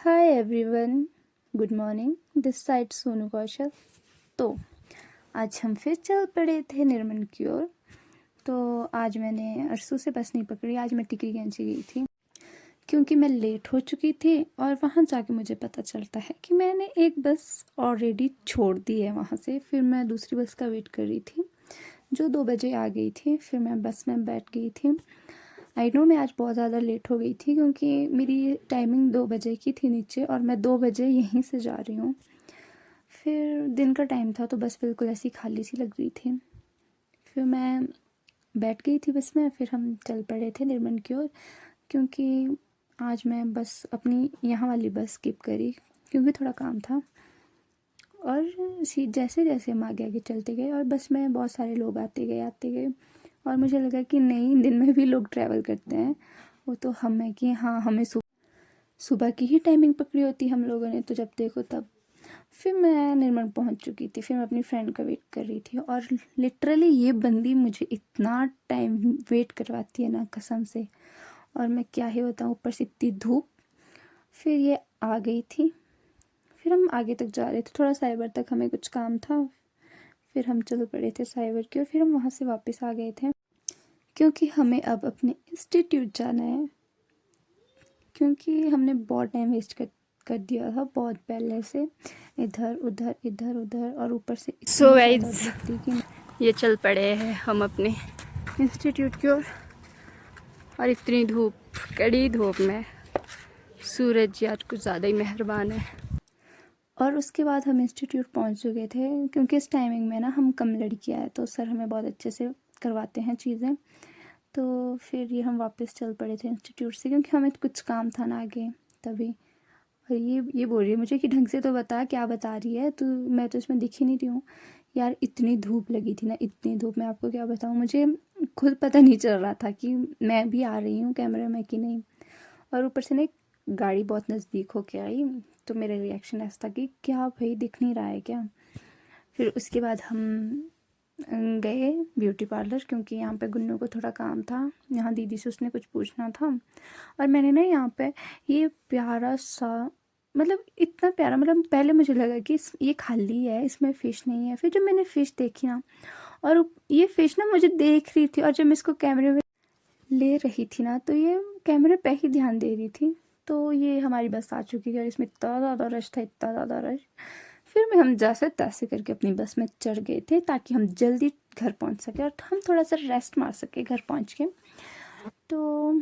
Hi everyone, good morning. This side Sonu Kaushal. तो आज हम फिर चल पड़े थे निर्मल की ओर। तो आज मैंने अरसू से बस नहीं पकड़ी, आज मैं टिकरीगंज गई थी क्योंकि मैं लेट हो चुकी थी। और वहाँ जाके मुझे पता चलता है कि मैंने एक बस ऑलरेडी छोड़ दी है वहाँ से। फिर मैं दूसरी बस का वेट कर रही थी जो 2 बजे आ गई थी। फिर मैं बस में बैठ गई थी। आई नो मैं आज बहुत ज़्यादा लेट हो गई थी क्योंकि मेरी टाइमिंग 2 बजे की थी नीचे, और मैं 2 बजे यहीं से जा रही हूँ। फिर दिन का टाइम था तो बस बिल्कुल ऐसी खाली सी लग रही थी। फिर मैं बैठ गई थी बस में। फिर हम चल पड़े थे निर्मल की ओर क्योंकि आज मैं बस अपनी यहाँ वाली बस स्किप करी क्योंकि थोड़ा काम था। और जैसे जैसे हम आगे आगे चलते गए और बस में बहुत सारे लोग आते गए और मुझे लगा कि नहीं, दिन में भी लोग ट्रैवल करते हैं। वो तो हम है कि हाँ, हमें सुबह की ही टाइमिंग पकड़ी होती हम लोगों ने, तो जब देखो तब। फिर मैं निर्मल पहुंच चुकी थी। फिर मैं अपनी फ्रेंड का वेट कर रही थी और लिटरली ये बंदी मुझे इतना टाइम वेट करवाती है ना, कसम से। और मैं क्या ही बताऊँ, ऊपर से इतनी धूप। फिर ये आ गई थी। फिर हम आगे तक जा रहे थे, थोड़ा साइबर तक हमें कुछ काम था। फिर हम चल पड़े थे साइबर की और फिर हम वहाँ से वापस आ गए थे क्योंकि हमें अब अपने इंस्टीट्यूट जाना है। क्योंकि हमने बहुत टाइम वेस्ट कर दिया था बहुत पहले से, इधर उधर इधर उधर, और ऊपर से सो इतनी ज़्यादा गाइस, धूप थी कि ये चल पड़े हैं हम अपने इंस्टीट्यूट की ओर। और इतनी धूप, कड़ी धूप में सूरज जी आज कुछ ज़्यादा ही मेहरबान है। और उसके बाद हम इंस्टीट्यूट पहुंच चुके थे क्योंकि इस टाइमिंग में ना हम कम लड़कियां हैं तो सर हमें बहुत अच्छे से करवाते हैं चीज़ें। तो फिर ये हम वापस चल पड़े थे इंस्टीट्यूट से क्योंकि हमें कुछ काम था ना आगे तभी। और ये बोल रही है मुझे कि ढंग से तो बता, क्या बता रही है तो मैं तो इसमें दिख ही नहीं रही हूँ। यार इतनी धूप लगी थी ना, इतनी धूप, मैं आपको क्या बताऊँ, मुझे खुद पता नहीं चल रहा था कि मैं भी आ रही हूँ कैमरे में कि नहीं। और ऊपर से ना एक गाड़ी बहुत नज़दीक होके आई तो मेरा रिएक्शन ऐसा था कि क्या भाई, दिख नहीं रहा है क्या। फिर उसके बाद हम गए ब्यूटी पार्लर क्योंकि यहाँ पे गुन्नू को थोड़ा काम था। यहाँ दीदी से उसने कुछ पूछना था। और मैंने ना यहाँ पे ये प्यारा सा, मतलब इतना प्यारा, मतलब पहले मुझे लगा कि ये खाली है, इसमें फ़िश नहीं है। फिर जब मैंने फ़िश देखी ना, और ये फ़िश ना मुझे देख रही थी, और जब मैं इसको कैमरे में ले रही थी ना तो ये कैमरे पे ही ध्यान दे रही थी। तो ये हमारी बस आ चुकी है और इसमें इतना ज़्यादा रश था, इतना ज़्यादा रश। फिर मैं हम जैसे तैसे करके अपनी बस में चढ़ गए थे ताकि हम जल्दी घर पहुंच सके और हम थोड़ा सा रेस्ट मार सके घर पहुंच के। तो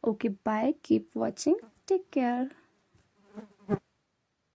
okay, bye, keep watching, take care.